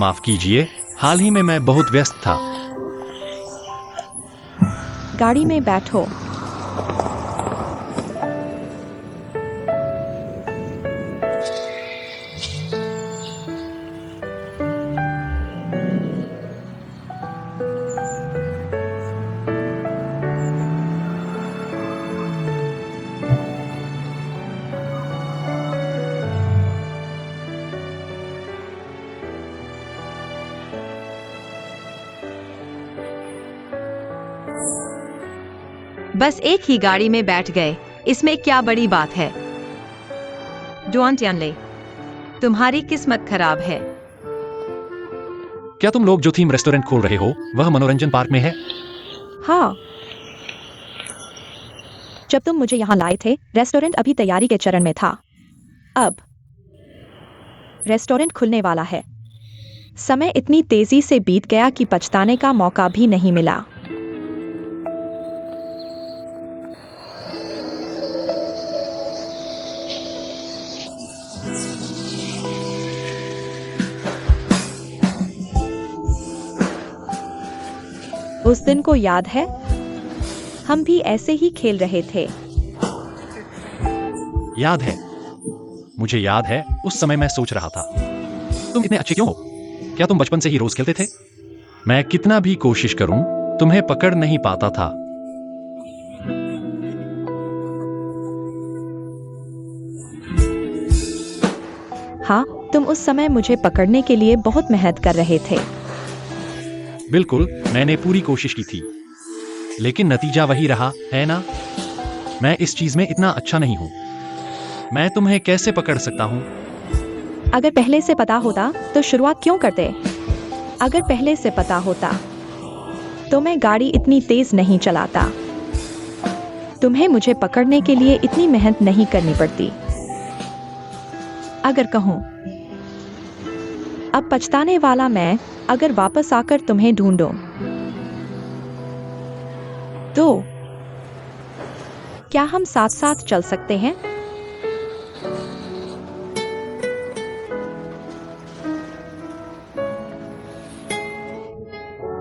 माफ कीजिए, हाल ही में मैं बहुत व्यस्त था। गाड़ी में बैठो। बस एक ही गाड़ी में बैठ गए, इसमें क्या बड़ी बात है। डोंट ले, तुम्हारी किस्मत खराब है। क्या तुम लोग जो थीम रेस्टोरेंट खोल रहे हो वह मनोरंजन पार्क में है? हाँ, जब तुम मुझे यहाँ लाए थे रेस्टोरेंट अभी तैयारी के चरण में था। अब रेस्टोरेंट खुलने वाला है। समय इतनी तेजी से बीत गया कि पछताने का मौका भी नहीं मिला। उस दिन को याद है? हम भी ऐसे ही खेल रहे थे। याद है, मुझे याद है। उस समय मैं सोच रहा था, तुम इतने अच्छे क्यों हो? क्या तुम बचपन से ही रोज खेलते थे? मैं कितना भी कोशिश करूं, तुम्हें पकड़ नहीं पाता था। हाँ, तुम उस समय मुझे पकड़ने के लिए बहुत मेहनत कर रहे थे। बिल्कुल, मैंने पूरी कोशिश की थी, लेकिन नतीजा वही रहा, है ना? मैं इस चीज में इतना अच्छा नहीं हूं। मैं तुम्हें कैसे पकड़ सकता हूं? अगर पहले से पता होता तो शुरुआत क्यों करते? अगर पहले से पता होता तो मैं गाड़ी इतनी तेज नहीं चलाता। तुम्हें मुझे पकड़ने के लिए इतनी मेहनत नहीं करनी पड़ती। अगर कहूं, अब पछताने वाला मैं अगर वापस आकर तुम्हें ढूंढूं, तो क्या हम साथ साथ चल सकते हैं?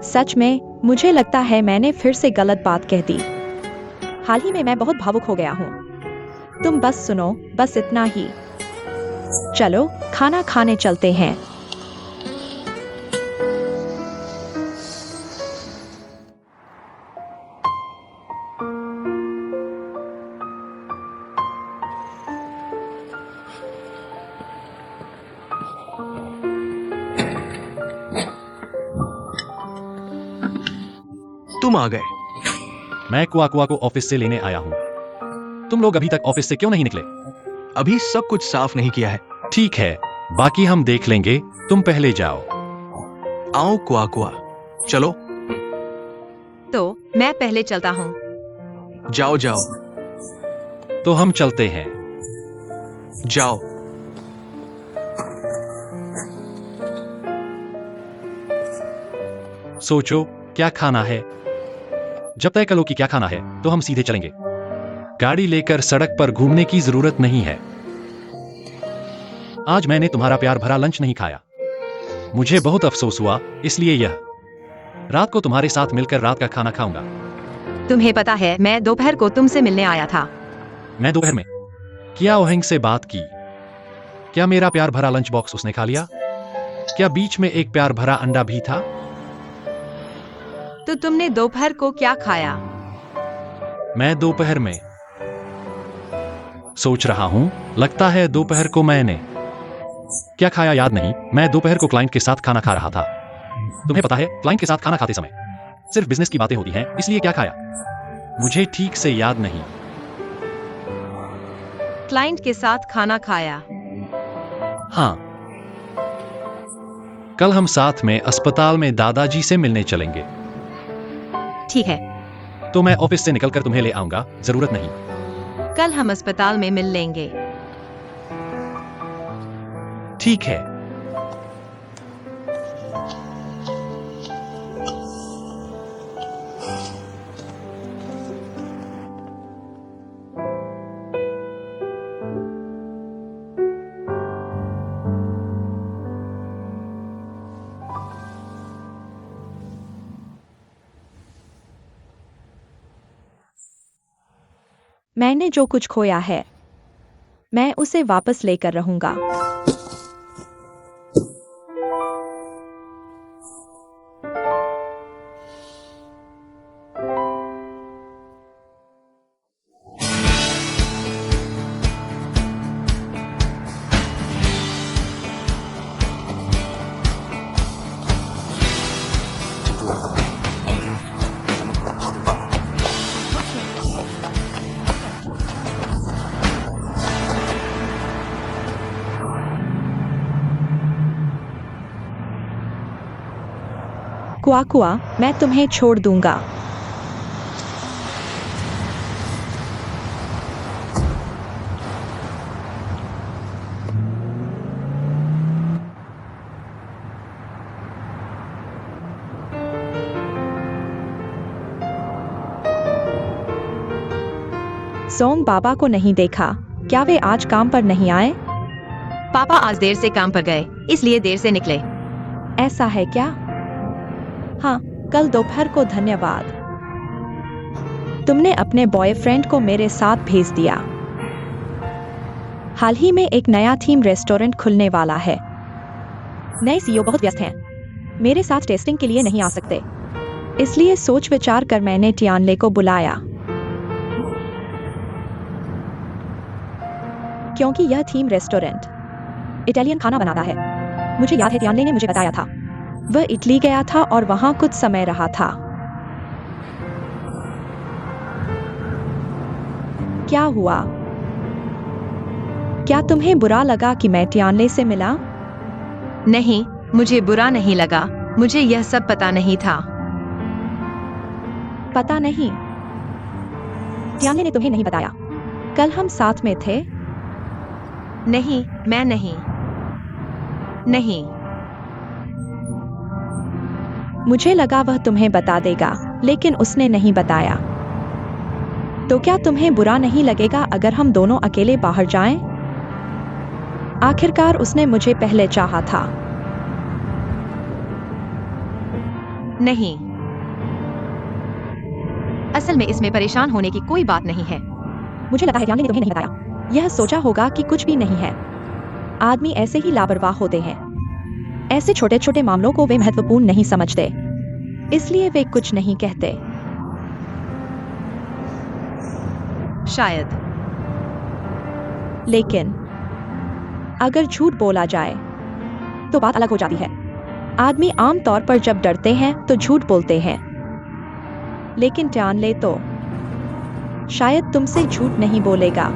सच में, मुझे लगता है मैंने फिर से गलत बात कह दी। हाल ही में मैं बहुत भावुक हो गया हूँ। तुम बस सुनो, बस इतना ही। चलो, खाना खाने चलते हैं। तुम आ गए। मैं कुआ को ऑफिस से लेने आया हूं। तुम लोग अभी तक ऑफिस से क्यों नहीं निकले? अभी सब कुछ साफ नहीं किया है। ठीक है, बाकी हम देख लेंगे। तुम पहले जाओ। आओ कुआ, चलो। तो मैं पहले चलता हूँ। जाओ जाओ तो हम चलते हैं। जाओ। सोचो, क्या खाना है? जब तय करो कि क्या खाना है, तो हम सीधे चलेंगे। गाड़ी लेकर सड़क पर घूमने की जरूरत नहीं है। आज मैंने तुम्हारा प्यार भरा लंच नहीं खाया। मुझे बहुत अफसोस हुआ, इसलिए यह रात को तुम्हारे साथ मिलकर रात का खाना खाऊंगा। तुम्हें पता है, मैं दोपहर को तुमसे मिलने आया था। मैं दोपहर में किया ओहेंग से बात की। क्या मेरा प्यार भरा लंच बॉक्स उसने खा लिया? क्या बीच में एक प्यार भरा अंडा भी था? तो तुमने दोपहर को क्या खाया? मैं दोपहर में सोच रहा हूं, लगता है दोपहर को मैंने क्या खाया याद नहीं। मैं दोपहर को क्लाइंट के साथ खाना खा रहा था। तुम्हें पता है, क्लाइंट के साथ खाना खाते समय सिर्फ बिजनेस की बातें होती हैं, इसलिए क्या खाया मुझे ठीक से याद नहीं। क्लाइंट के साथ खाना खाया। हाँ, कल हम साथ में अस्पताल में दादाजी से मिलने चलेंगे। ठीक है, तो मैं ऑफिस से निकलकर तुम्हें ले आऊंगा, जरूरत नहीं। कल हम अस्पताल में मिल लेंगे। ठीक है। मैंने जो कुछ खोया है मैं उसे वापस लेकर रहूंगा। कुआ मैं तुम्हें छोड़ दूंगा। सोम बाबा को नहीं देखा, क्या वे आज काम पर नहीं आए? पापा आज देर से काम पर गए, इसलिए देर से निकले। ऐसा है क्या? हाँ, कल दोपहर को धन्यवाद। तुमने अपने बॉयफ्रेंड को मेरे साथ भेज दिया। हाल ही में एक नया थीम रेस्टोरेंट खुलने वाला है। नए सीईओ बहुत व्यस्त हैं, मेरे साथ टेस्टिंग के लिए नहीं आ सकते, इसलिए सोच विचार कर मैंने टियानले को बुलाया। क्योंकि यह थीम रेस्टोरेंट इटालियन खाना बनाता है। मुझे याद है टियानले ने मुझे बताया था। वह इटली गया था और वहां कुछ समय रहा था। क्या हुआ? क्या तुम्हें बुरा लगा कि मैं टियानले से मिला? नहीं, मुझे बुरा नहीं लगा, मुझे यह सब पता नहीं था। पता नहीं? टियानले ने तुम्हें नहीं बताया? कल हम साथ में थे। नहीं, मैं नहीं। मुझे लगा वह तुम्हें बता देगा, लेकिन उसने नहीं बताया। तो क्या तुम्हें बुरा नहीं लगेगा अगर हम दोनों अकेले बाहर जाएं? आखिरकार उसने मुझे पहले चाहा था। नहीं, असल में इसमें परेशान होने की कोई बात नहीं है। मुझे लगा है टियानले ने तुम्हें नहीं बताया। यह सोचा होगा कि कुछ भी नहीं है। आदमी ऐसे ही लापरवाह होते हैं। ऐसे छोटे छोटे मामलों को वे महत्वपूर्ण नहीं समझते, इसलिए वे कुछ नहीं कहते। शायद। लेकिन अगर झूठ बोला जाए तो बात अलग हो जाती है। आदमी आम तौर पर जब डरते हैं तो झूठ बोलते हैं, लेकिन टियानले तो शायद तुमसे झूठ नहीं बोलेगा।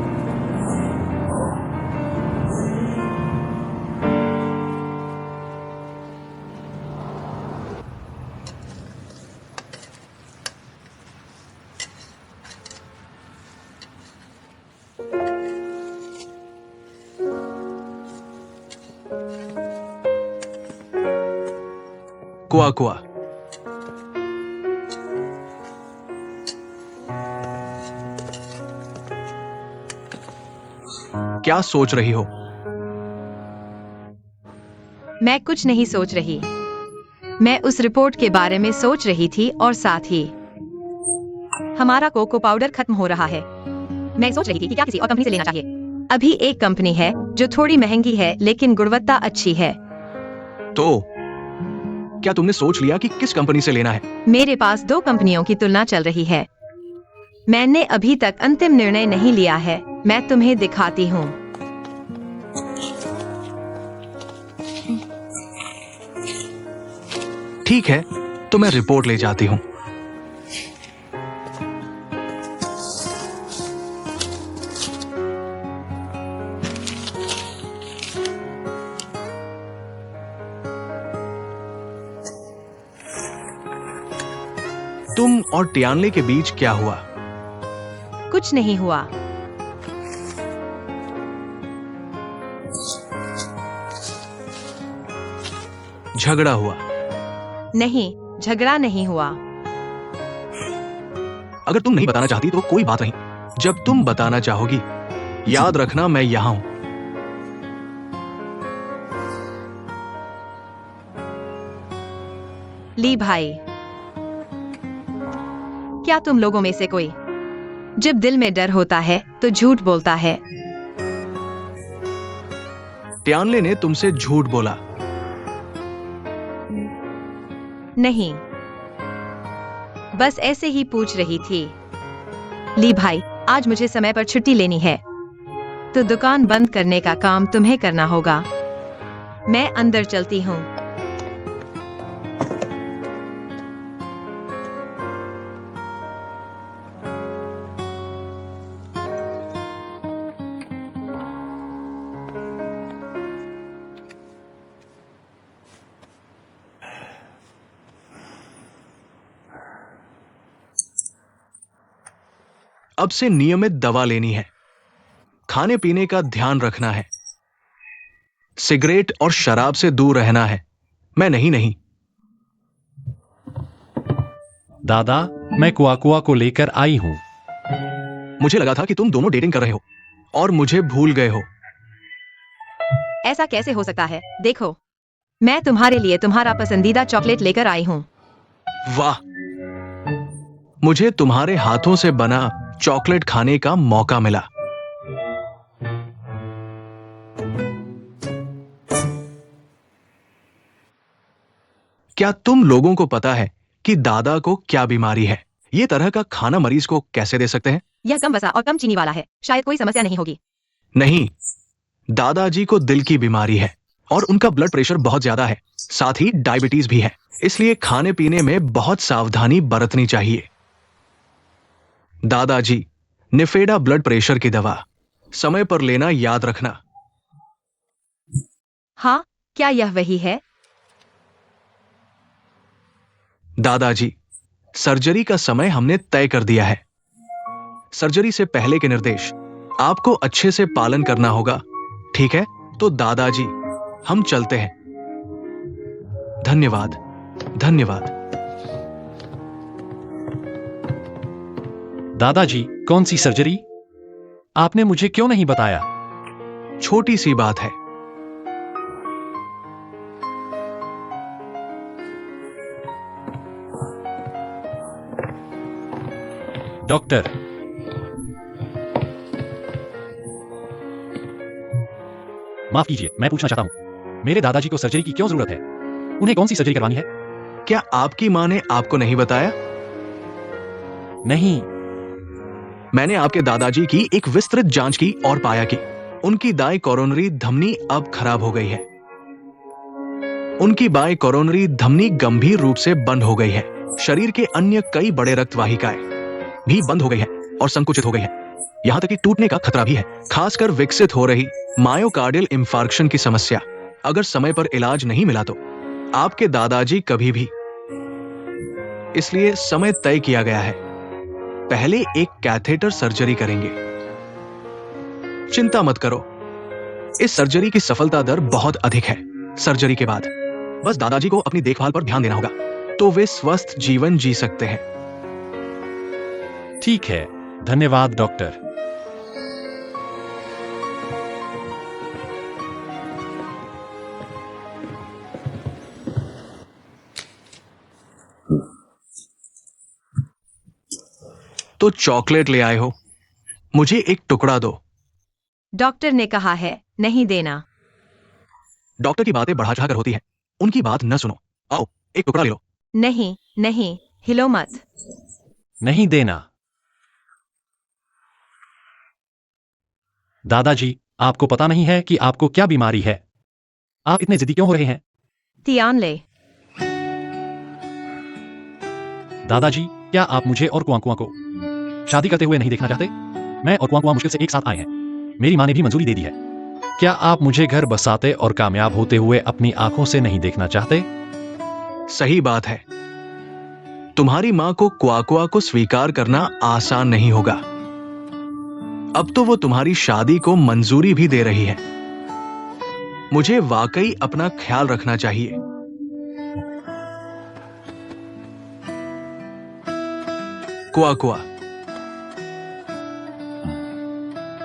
कुआ कुआ, क्या सोच रही हो? मैं कुछ नहीं सोच रही। मैं उस रिपोर्ट के बारे में सोच रही थी और साथ ही हमारा कोको पाउडर खत्म हो रहा है। मैं सोच रही थी कि क्या किसी और कंपनी से लेना चाहिए। अभी एक कंपनी है जो थोड़ी महंगी है लेकिन गुणवत्ता अच्छी है। तो क्या तुमने सोच लिया कि किस कंपनी से लेना है? मेरे पास 2 कंपनियों की तुलना चल रही है। मैंने अभी तक अंतिम निर्णय नहीं लिया है। मैं तुम्हें दिखाती हूँ। ठीक है, तो मैं रिपोर्ट ले जाती हूँ। तुम और टियानले के बीच क्या हुआ? कुछ नहीं हुआ। झगड़ा हुआ? नहीं, झगड़ा नहीं हुआ। अगर तुम नहीं बताना चाहती तो कोई बात नहीं। जब तुम बताना चाहोगी, याद रखना मैं यहां हूं। ली भाई, क्या तुम लोगों में से कोई जब दिल में डर होता है तो झूठ बोलता है। टियानले ने तुमसे झूठ बोला। नहीं, बस ऐसे ही पूछ रही थी। ली भाई, आज मुझे समय पर छुट्टी लेनी है, तो दुकान बंद करने का काम तुम्हें करना होगा। मैं अंदर चलती हूँ। अब से नियमित दवा लेनी है, खाने पीने का ध्यान रखना है, सिगरेट और शराब से दूर रहना है। मैं नहीं। दादा, मैं कुआकुआ को लेकर आई हूं। मुझे लगा था कि तुम दोनों डेटिंग कर रहे हो और मुझे भूल गए हो। ऐसा कैसे हो सकता है? देखो, मैं तुम्हारे लिए तुम्हारा पसंदीदा चॉकलेट लेकर आई हूँ। वाह, मुझे तुम्हारे हाथों से बना चॉकलेट खाने का मौका मिला। क्या तुम लोगों को पता है कि दादा को क्या बीमारी है? ये तरह का खाना मरीज को कैसे दे सकते हैं? यह कम वसा और कम चीनी वाला है, शायद कोई समस्या नहीं होगी। नहीं, दादाजी को दिल की बीमारी है और उनका ब्लड प्रेशर बहुत ज्यादा है, साथ ही डायबिटीज भी है। इसलिए खाने पीने में बहुत सावधानी बरतनी चाहिए। दादाजी, निफेडा ब्लड प्रेशर की दवा समय पर लेना याद रखना। हाँ, क्या यह वही है? दादाजी, सर्जरी का समय हमने तय कर दिया है। सर्जरी से पहले के निर्देश आपको अच्छे से पालन करना होगा, ठीक है? तो दादाजी, हम चलते हैं। धन्यवाद। दादाजी, कौन सी सर्जरी? आपने मुझे क्यों नहीं बताया? छोटी सी बात है। डॉक्टर, माफ कीजिए, मैं पूछना चाहता हूं, मेरे दादाजी को सर्जरी की क्यों जरूरत है? उन्हें कौन सी सर्जरी करवानी है? क्या आपकी मां ने आपको नहीं बताया? नहीं। मैंने आपके दादाजी की एक विस्तृत जांच की और पाया कि उनकी दाएं कोरोनरी धमनी अब खराब हो गई है। उनकी बाएं कोरोनरी धमनी गंभीर रूप से बंद हो गई है। शरीर के अन्य कई बड़े रक्त वाहिकाएं भी बंद हो गई है और संकुचित हो गई है। यहां तक कि टूटने का खतरा भी है। खासकर विकसित हो रही मायोकार्डियल इंफार्क्शन की समस्या। अगर समय पर इलाज नहीं मिला तो आपके दादाजी कभी भी। इसलिए समय तय किया गया है। पहले एक कैथेटर सर्जरी करेंगे। चिंता मत करो, इस सर्जरी की सफलता दर बहुत अधिक है। सर्जरी के बाद बस दादाजी को अपनी देखभाल पर ध्यान देना होगा, तो वे स्वस्थ जीवन जी सकते हैं। ठीक है, धन्यवाद डॉक्टर। तो चॉकलेट ले आए हो, मुझे एक टुकड़ा दो। डॉक्टर ने कहा है नहीं देना। डॉक्टर की बातें बढ़ा चढ़ा कर होती है, उनकी बात न सुनो। आओ, एक टुकड़ा ले लो। नहीं नहीं, हिलो मत। नहीं देना। दादाजी, आपको पता नहीं है कि आपको क्या बीमारी है? आप इतने जिद्दी क्यों हो रहे हैं? तियानले, दादाजी, क्या आप मुझे और कुआकुआ को शादी करते हुए नहीं देखना चाहते? मैं और कुआकुआ मुश्किल से एक साथ आए हैं। मेरी माँ ने भी मंजूरी दे दी है। क्या आप मुझे घर बसाते और कामयाब होते हुए अपनी आंखों से नहीं देखना चाहते? सही बात है। तुम्हारी मां को क्वाकुआ को स्वीकार करना आसान नहीं होगा। अब तो वो तुम्हारी शादी को मंजूरी भी दे रही है। मुझे वाकई अपना ख्याल रखना चाहिए। क्वाकुआ,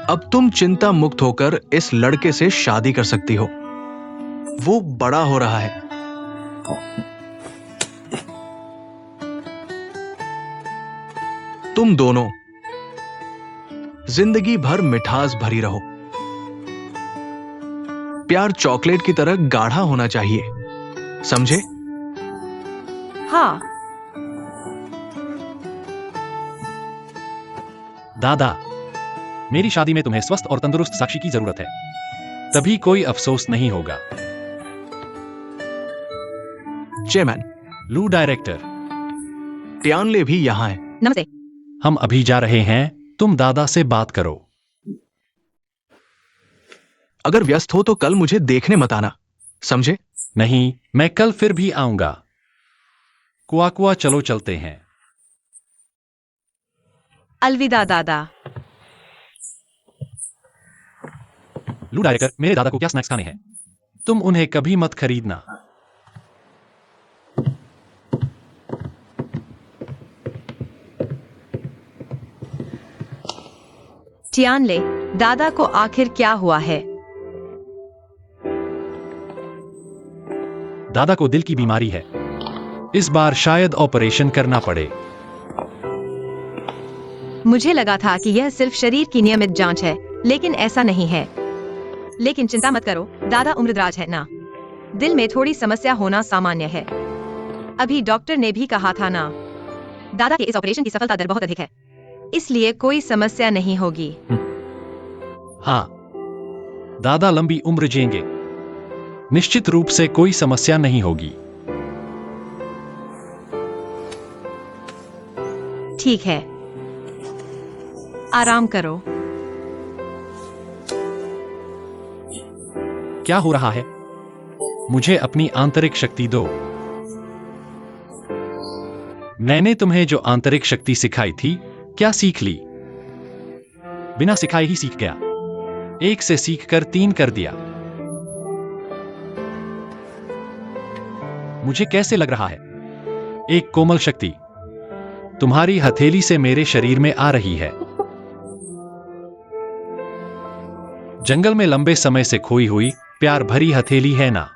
अब तुम चिंता मुक्त होकर इस लड़के से शादी कर सकती हो। वो बड़ा हो रहा है। तुम दोनों जिंदगी भर मिठास भरी रहो। प्यार चॉकलेट की तरह गाढ़ा होना चाहिए, समझे? हाँ। दादा, मेरी शादी में तुम्हें स्वस्थ और तंदुरुस्त साक्षी की जरूरत है, तभी कोई अफसोस नहीं होगा। चेयरमैन, लू डायरेक्टर, टियानले भी यहाँ है। नमस्ते। हम अभी जा रहे हैं, तुम दादा से बात करो। अगर व्यस्त हो तो कल मुझे देखने मत आना, समझे? नहीं, मैं कल फिर भी आऊंगा। कुआ कुआ, चलो चलते हैं। अलविदा दादा। लू डायरेक्टर, मेरे दादा को क्या स्नैक्स खाने हैं, तुम उन्हें कभी मत खरीदना। टियानले, दादा को आखिर क्या हुआ है? दादा को दिल की बीमारी है, इस बार शायद ऑपरेशन करना पड़े। मुझे लगा था कि यह सिर्फ शरीर की नियमित जांच है, लेकिन ऐसा नहीं है। लेकिन चिंता मत करो, दादा उम्रदराज है ना, दिल में थोड़ी समस्या होना सामान्य है। अभी डॉक्टर ने भी कहा था ना, दादा के इस ऑपरेशन की सफलता दर बहुत अधिक है, इसलिए कोई समस्या नहीं होगी। हाँ, दादा लंबी उम्र जिएंगे, निश्चित रूप से कोई समस्या नहीं होगी। ठीक है, आराम करो। क्या हो रहा है? मुझे अपनी आंतरिक शक्ति दो। मैंने तुम्हें जो आंतरिक शक्ति सिखाई थी, क्या सीख ली? बिना सिखाए ही सीख गया, 1 से सीखकर 3 कर दिया। मुझे कैसे लग रहा है? एक कोमल शक्ति तुम्हारी हथेली से मेरे शरीर में आ रही है। जंगल में लंबे समय से खोई हुई प्यार भरी हथेली है ना?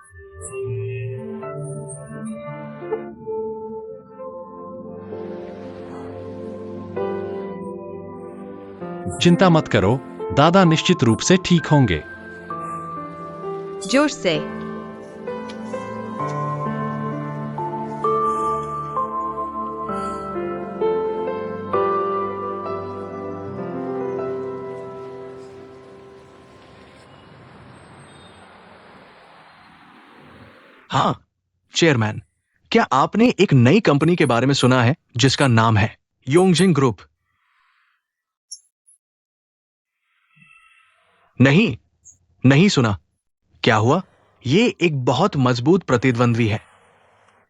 चिंता मत करो, दादा निश्चित रूप से ठीक होंगे। जोश से। हाँ चेयरमैन, क्या आपने एक नई कंपनी के बारे में सुना है जिसका नाम है योंगजिंग ग्रुप? नहीं, नहीं सुना। क्या हुआ? ये एक बहुत मजबूत प्रतिद्वंद्वी है।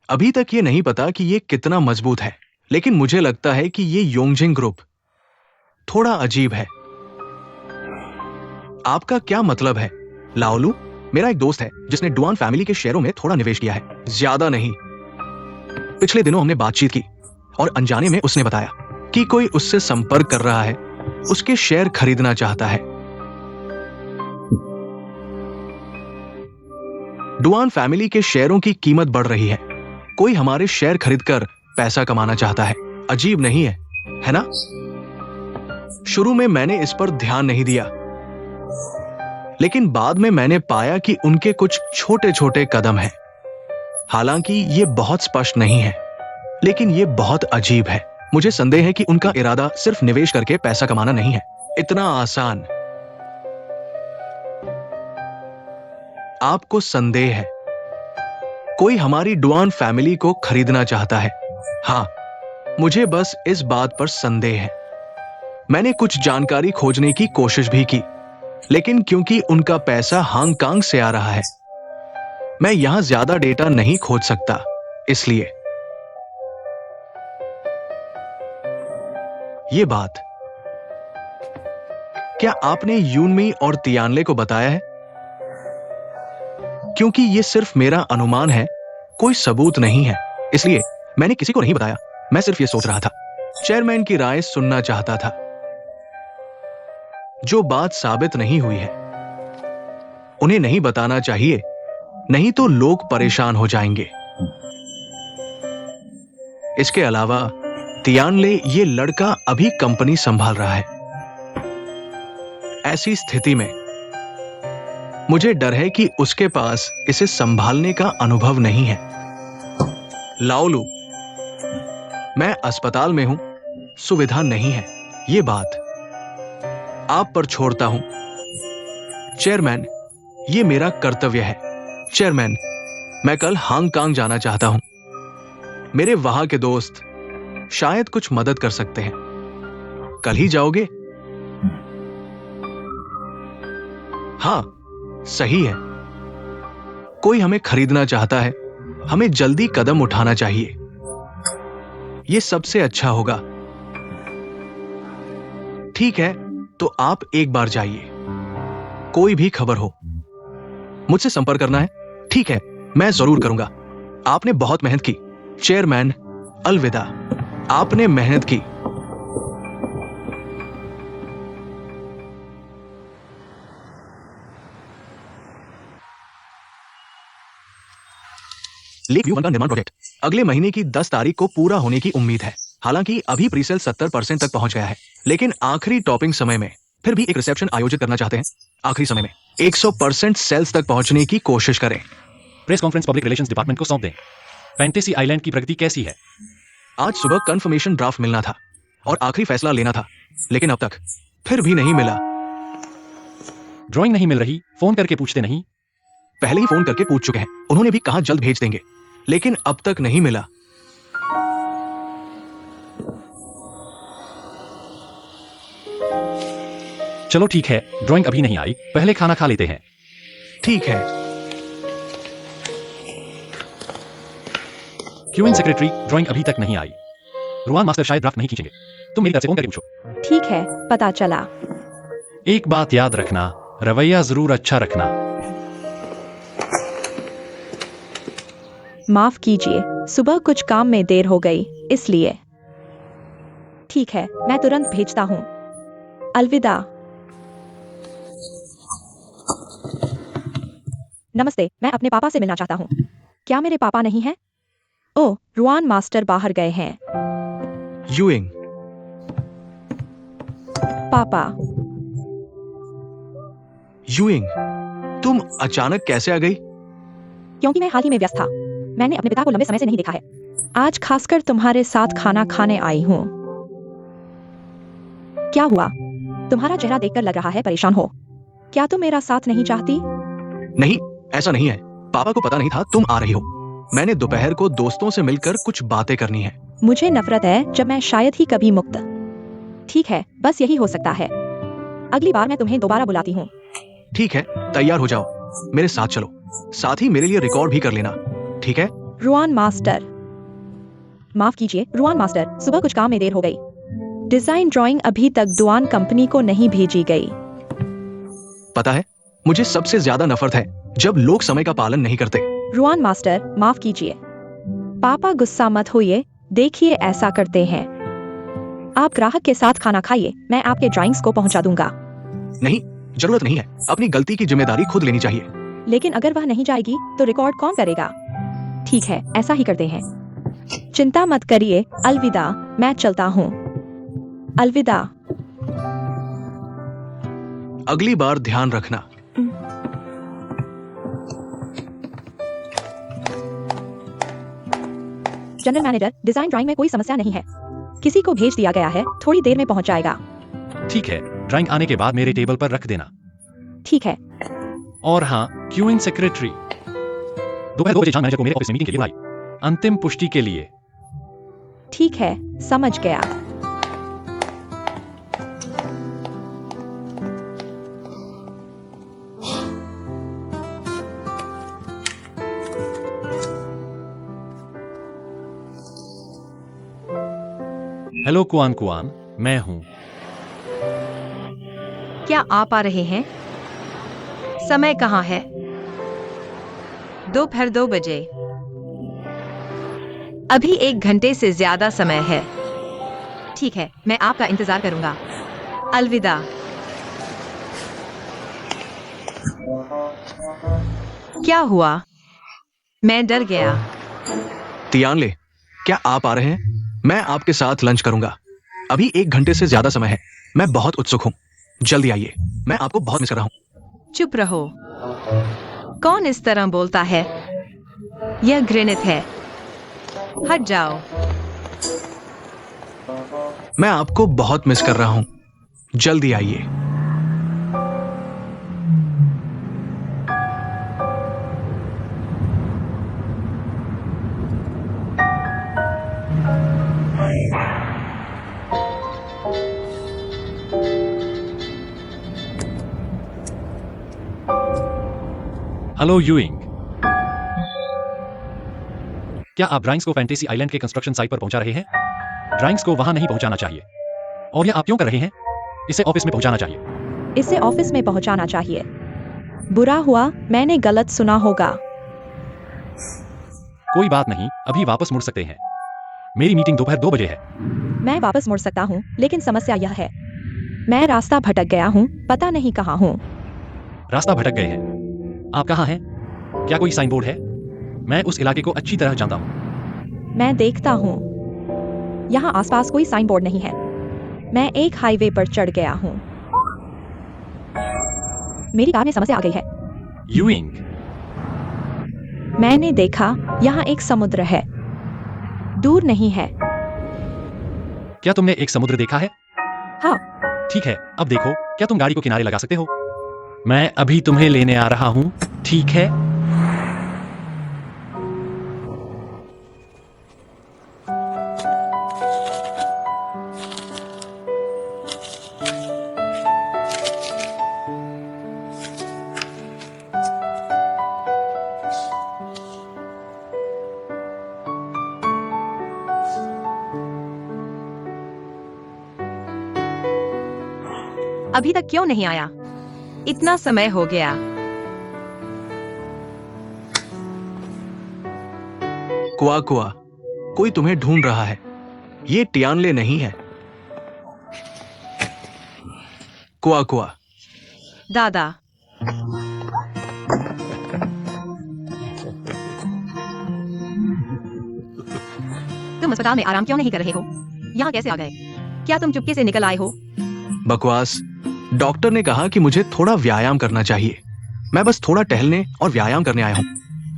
अभी तक ये नहीं पता कि ये कितना मजबूत है, लेकिन मुझे लगता है कि ये योंगजिंग ग्रुप थोड़ा अजीब है। आपका क्या मतलब है? लाओलू, मेरा एक दोस्त है जिसने डुआन फैमिली के शेयरों में थोड़ा निवेश किया है, ज्यादा नहीं। पिछले दिनों हमने बातचीत की और अनजाने में उसने बताया कि कोई उससे संपर्क कर रहा है, उसके शेयर खरीदना चाहता है। डुआन फैमिली के शेयरों की कीमत बढ़ रही है, कोई हमारे शेयर खरीदकर पैसा कमाना चाहता है। अजीब नहीं है ना? शुरू में मैंने इस पर ध्यान नहीं दिया, लेकिन बाद में मैंने पाया कि उनके कुछ छोटे छोटे कदम हैं। हालांकि ये बहुत स्पष्ट नहीं है, लेकिन ये बहुत अजीब है। मुझे संदेह है कि उनका इरादा सिर्फ निवेश करके पैसा कमाना नहीं है। इतना आसान। आपको संदेह है? कोई हमारी डुआन फैमिली को खरीदना चाहता है? हाँ, मुझे बस इस बात पर संदेह है। मैंने कुछ जानकारी खोजने की कोशिश भी की, लेकिन क्योंकि उनका पैसा हांगकांग से आ रहा है, मैं यहां ज्यादा डेटा नहीं खोज सकता। इसलिए ये बात क्या आपने यूनमी और तियानले को बताया है? क्योंकि ये सिर्फ मेरा अनुमान है, कोई सबूत नहीं है, इसलिए मैंने किसी को नहीं बताया। मैं सिर्फ ये सोच रहा था, चेयरमैन की राय सुनना चाहता था। जो बात साबित नहीं हुई है उन्हें नहीं बताना चाहिए, नहीं तो लोग परेशान हो जाएंगे। इसके अलावा तियानले ये लड़का अभी कंपनी संभाल रहा है। ऐसी स्थिति में मुझे डर है कि उसके पास इसे संभालने का अनुभव नहीं है। लाओलू, मैं अस्पताल में हूं, सुविधा नहीं है, ये बात आप पर छोड़ता हूं। चेयरमैन, ये मेरा कर्तव्य है। चेयरमैन, मैं कल हांगकांग जाना चाहता हूं। मेरे वहां के दोस्त शायद कुछ मदद कर सकते हैं। कल ही जाओगे? हाँ, सही है। कोई हमें खरीदना चाहता है, हमें जल्दी कदम उठाना चाहिए। यह सबसे अच्छा होगा। ठीक है, तो आप एक बार जाइए। कोई भी खबर हो मुझसे संपर्क करना है। ठीक है, मैं जरूर करूंगा। आपने बहुत मेहनत की। चेयरमैन, अलविदा। आपने मेहनत की। लेक व्यू 1 का निर्माण प्रोजेक्ट अगले महीने की 10 तारीख को पूरा होने की उम्मीद है। हालांकि अभी प्रीसेल 70% तक पहुंच गया है, लेकिन आखिरी टॉपिंग समय में फिर भी एक रिसेप्शन आयोजित करना चाहते हैं। आखिरी समय में 100% सेल्स तक पहुंचने की कोशिश करें। Press conference public relations department को सौंप दें। फैंटेसी आइलैंड की प्रगति कैसी है? आज सुबह कंफर्मेशन ड्राफ्ट मिलना था और आखिरी फैसला लेना था, लेकिन अब तक फिर भी नहीं मिला। ड्राइंग नहीं मिल रही, फोन करके पूछते नहीं? पहले ही फोन करके पूछ चुके हैं, उन्होंने भी कहा जल्द भेज देंगे, लेकिन अब तक नहीं मिला। चलो ठीक है, ड्राइंग अभी नहीं आई, पहले खाना खा लेते हैं। ठीक है। क्यूइन सेक्रेटरी, ड्राइंग अभी तक नहीं आई। रुआन मास्टर शायद ड्राफ्ट नहीं खींचेंगे। तुम मेरी तरफ से फोन करके पूछो। ठीक है, पता चला। एक बात याद रखना, रवैया जरूर अच्छा रखना। माफ कीजिए, सुबह कुछ काम में देर हो गई, इसलिए। ठीक है, मैं तुरंत भेजता हूँ। अलविदा। नमस्ते, मैं अपने पापा से मिलना चाहता हूँ। क्या मेरे पापा नहीं हैं? ओह, रुआन मास्टर बाहर गए हैं। यूइंग। पापा। यूइंग, तुम अचानक कैसे आ गई? क्योंकि मैं हाल ही में व्यस्त था। मैंने अपने पिता को लंबे समय से नहीं देखा है। आज खासकर तुम्हारे साथ खाना खाने आई हूँ। क्या हुआ? तुम्हारा चेहरा देखकर लग रहा है परेशान हो। क्या तुम मेरा साथ नहीं चाहती? नहीं, ऐसा नहीं है। पापा को पता नहीं था तुम आ रही हो। मैंने दोपहर को दोस्तों से मिलकर कुछ बातें करनी है। मुझे नफरत है जब मैं शायद ही कभी मुक्त। ठीक है, बस यही हो सकता है। अगली बार मैं तुम्हें दोबारा बुलाती हूँ। ठीक है, तैयार हो जाओ, मेरे साथ चलो। साथ ही मेरे लिए रिकॉर्ड भी कर लेना, ठीक है? Ruan master. माफ कीजिए रुआन मास्टर, सुबह कुछ काम में देर हो गई। डिजाइन ड्राइंग अभी तक दुआन कंपनी को नहीं भेजी गई। पता है, मुझे सबसे ज्यादा नफरत है जब लोग समय का पालन नहीं करते। रुआन मास्टर, माफ कीजिए। पापा गुस्सा मत होइए, देखिए ऐसा करते हैं। आप ग्राहक के साथ खाना खाइए, मैं आपके ड्राइंग्स को पहुंचा दूंगा। नहीं, जरूरत नहीं है। अपनी गलती की जिम्मेदारी खुद लेनी चाहिए। लेकिन अगर वह नहीं जाएगी तो रिकॉर्ड कौन करेगा? ठीक है, ऐसा ही करते हैं। चिंता मत करिए, अलविदा, मैं चलता हूँ। अलविदा। अगली बार ध्यान रखना। जनरल मैनेजर, डिजाइन ड्राइंग में कोई समस्या नहीं है। किसी को भेज दिया गया है, थोड़ी देर में पहुंच जाएगा। ठीक है, ड्राइंग आने के बाद मेरे टेबल पर रख देना। ठीक है। और हाँ, क्यूइन सेक्रेटरी, दोपहर 2 बजे जॉन मैनेजर को मेरे ऑफिस में मीटिंग के लिए बुलाई, अंतिम पुष्टि के लिए। ठीक है, समझ गया। हेलो कुआन कुआन, मैं हूँ। क्या आप आ रहे हैं? समय कहाँ है? दोपहर 2 बजे। अभी 1 घंटे से ज्यादा समय है। ठीक है, मैं आपका इंतजार करूंगा। अलविदा। क्या हुआ? मैं डर गया। तियानले, क्या आप आ रहे हैं? मैं आपके साथ लंच करूंगा। अभी 1 घंटे से ज्यादा समय है। मैं बहुत उत्सुक हूँ। जल्दी आइए, मैं आपको बहुत मिस कर रहा हूँ। चुप रहो। कौन इस तरह बोलता है? यह घृणित है। हट जाओ। मैं आपको बहुत मिस कर रहा हूँ, जल्दी आइए। हेलो यूइंग, क्या आप ड्राइंग्स को फैंटेसी आइलैंड के कंस्ट्रक्शन साइट पर पहुंचा रहे हैं? ड्राइंग्स को वहां नहीं पहुंचाना चाहिए। और यह आप क्यों कर रहे हैं? इसे ऑफिस में पहुंचाना चाहिए। इसे ऑफिस में पहुंचाना चाहिए। बुरा हुआ, मैंने गलत सुना होगा। कोई बात नहीं, अभी वापस मुड़ सकते हैं। मेरी मीटिंग दोपहर 2 बजे है। मैं वापस मुड़ सकता हूँ, लेकिन समस्या यह है, मैं रास्ता भटक गया हूँ, पता नहीं कहाँ हूँ। रास्ता भटक गए हैं। आप कहाँ हैं? क्या कोई साइन बोर्ड है? मैं उस इलाके को अच्छी तरह जानता हूँ। मैं देखता हूँ। यहाँ आसपास कोई साइन बोर्ड नहीं है। मैं एक हाईवे पर चढ़ गया हूँ। मेरी कार में समस्या आ गई है। यूइंग, मैंने देखा, यहाँ एक समुद्र है, दूर नहीं है। क्या तुमने एक समुद्र देखा है? हाँ। ठीक है, अब देखो, क्या तुम गाड़ी को किनारे लगा सकते हो? मैं अभी तुम्हें लेने आ रहा हूँ, ठीक है? अभी तक क्यों नहीं आया? इतना समय हो गया। कुआ कुआ, कोई तुम्हें ढूंढ रहा है। ये टियानले नहीं है। कुआ कुआ। दादा, तुम अस्पताल में आराम क्यों नहीं कर रहे हो? यहाँ कैसे आ गए? क्या तुम चुपके से निकल आए हो? बकवास। डॉक्टर ने कहा कि मुझे थोड़ा व्यायाम करना चाहिए। मैं बस थोड़ा टहलने और व्यायाम करने आया हूँ,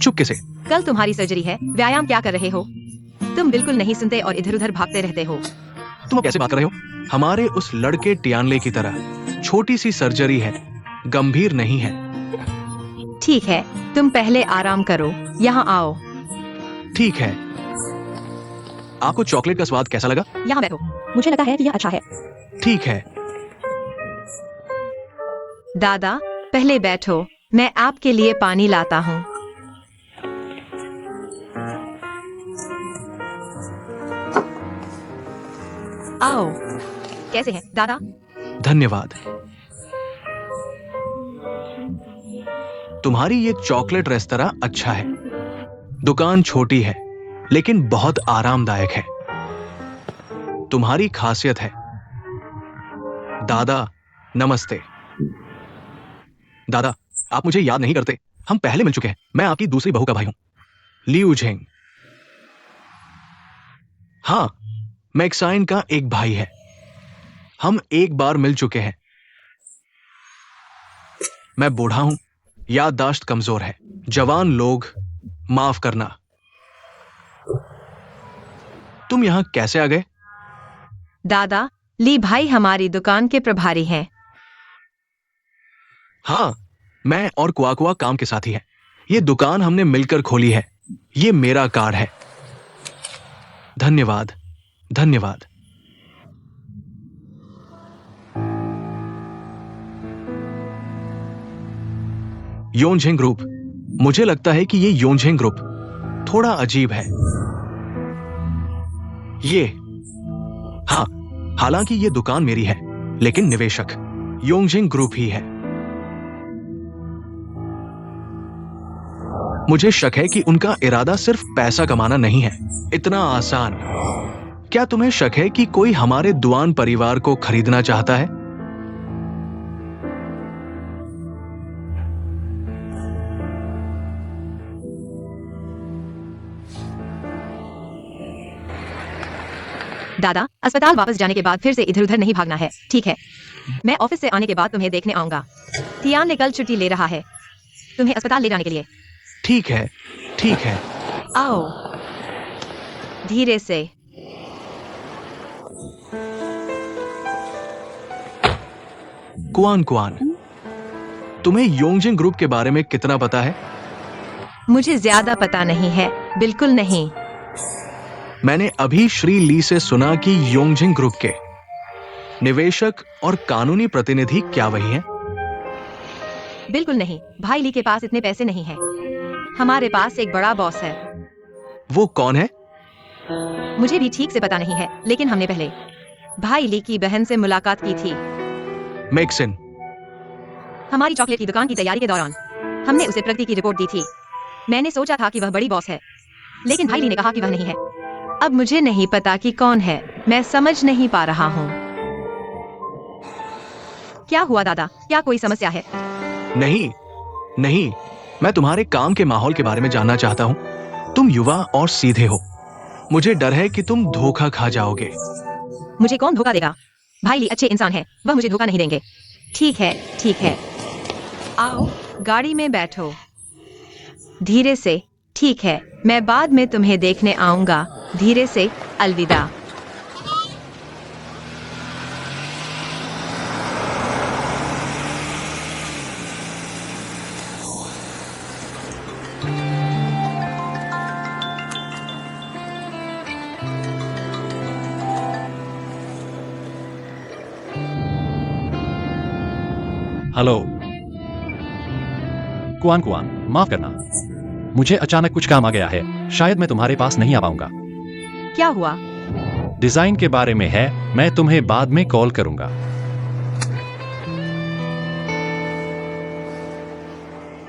चुपके से। कल तुम्हारी सर्जरी है, व्यायाम क्या कर रहे हो? तुम बिल्कुल नहीं सुनते और इधर उधर भागते रहते हो। तुम कैसे बात कर रहे हो? हमारे उस लड़के टियानले की तरह छोटी सी सर्जरी है, गंभीर नहीं है। ठीक है, तुम पहले आराम करो, यहाँ आओ। ठीक है। आपको चॉकलेट का स्वाद कैसा लगा? यहाँ बैठो। मुझे लगता है कि यह अच्छा है। ठीक है। दादा, पहले बैठो, मैं आपके लिए पानी लाता हूँ। आओ। कैसे हैं, दादा? धन्यवाद। तुम्हारी ये चॉकलेट रेस्तरां अच्छा है। दुकान छोटी है, लेकिन बहुत आरामदायक है। तुम्हारी खासियत है। दादा, नमस्ते। दादा, आप मुझे याद नहीं करते। हम पहले मिल चुके हैं। मैं आपकी दूसरी बहू का भाई हूं, लियू झेंग। हाँ, मैक्साइन का एक भाई है। हम एक बार मिल चुके हैं। मैं बूढ़ा हूं, याददाश्त कमजोर है। जवान लोग, माफ करना। तुम यहां कैसे आ गए? दादा, ली भाई हमारी दुकान के प्रभारी हैं। हाँ, मैं और कुआ काम के साथी हैं। ये दुकान हमने मिलकर खोली है। ये मेरा कार्ड है। धन्यवाद, धन्यवाद। योनझेंग ग्रुप। मुझे लगता है कि ये योनझेंग ग्रुप थोड़ा अजीब है। ये, हाँ, हालांकि ये दुकान मेरी है, लेकिन निवेशक योनझेंग ग्रुप ही है। मुझे शक है कि उनका इरादा सिर्फ पैसा कमाना नहीं है। इतना आसान। क्या तुम्हें शक है कि कोई हमारे दुआन परिवार को खरीदना चाहता है? दादा, अस्पताल वापस जाने के बाद फिर से इधर उधर नहीं भागना है, ठीक है? मैं ऑफिस से आने के बाद तुम्हें देखने आऊंगा। टियान ने कल छुट्टी ले रहा है तुम्हें अस्पताल ले जाने के लिए। ठीक है, ठीक है। आओ, धीरे से। कुआन कुआन, तुम्हें योंगजिंग ग्रुप के बारे में कितना पता है? मुझे ज्यादा पता नहीं है, बिल्कुल नहीं। मैंने अभी श्री ली से सुना कि योंगजिंग ग्रुप के निवेशक और कानूनी प्रतिनिधि क्या वही हैं? बिल्कुल नहीं, भाई ली के पास इतने पैसे नहीं हैं। हमारे पास एक बड़ा बॉस है। वो कौन है? मुझे भी ठीक से पता नहीं है, लेकिन हमने पहले भाई ली की बहन से मुलाकात की थी। मैक्सिन। हमारी चॉकलेट की दुकान की तैयारी के दौरान हमने उसे प्रगति की रिपोर्ट दी थी। मैंने सोचा था कि वह बड़ी बॉस है, लेकिन भाई ली ने कहा कि वह नहीं है। अब मुझे नहीं पता कि कौन है, मैं समझ नहीं पा रहा हूँ। क्या हुआ दादा, क्या कोई समस्या है? नहीं, नहीं, मैं तुम्हारे काम के माहौल के बारे में जानना चाहता हूँ। तुम युवा और सीधे हो। मुझे डर है कि तुम धोखा खा जाओगे। मुझे कौन धोखा देगा? भाई ली अच्छे इंसान है, वह मुझे धोखा नहीं देंगे। ठीक है, ठीक है। आओ, गाड़ी में बैठो। धीरे से। ठीक है, मैं बाद में तुम्हें देखने आऊंगा। धीरे से। अलविदा। हेलो कुआन कुआन, माफ करना, मुझे अचानक कुछ काम आ गया है, शायद मैं तुम्हारे पास नहीं आ पाऊंगा। क्या हुआ? डिजाइन के बारे में है, मैं तुम्हें बाद में कॉल करूंगा।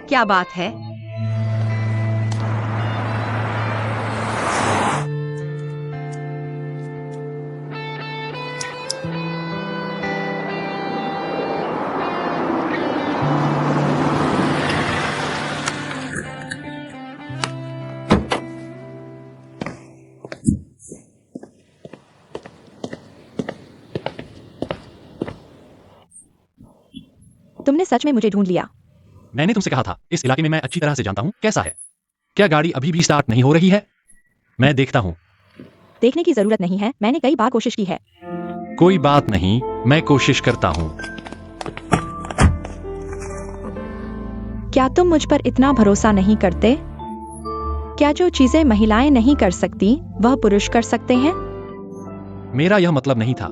क्या बात है? तुमने सच में मुझे ढूंढ लिया। मैंने तुमसे कहा था, इस इलाके में मैं अच्छी तरह से जानता हूँ। कैसा है? क्या गाड़ी अभी भी स्टार्ट नहीं हो रही है? मैं देखता हूँ। देखने की जरूरत नहीं है, मैंने कई बार कोशिश की है। कोई बात नहीं, मैं कोशिश करता हूँ। क्या तुम मुझ पर इतना भरोसा नहीं करते? क्या जो चीजें महिलाएं नहीं कर सकती वह पुरुष कर सकते हैं? मेरा यह मतलब नहीं था।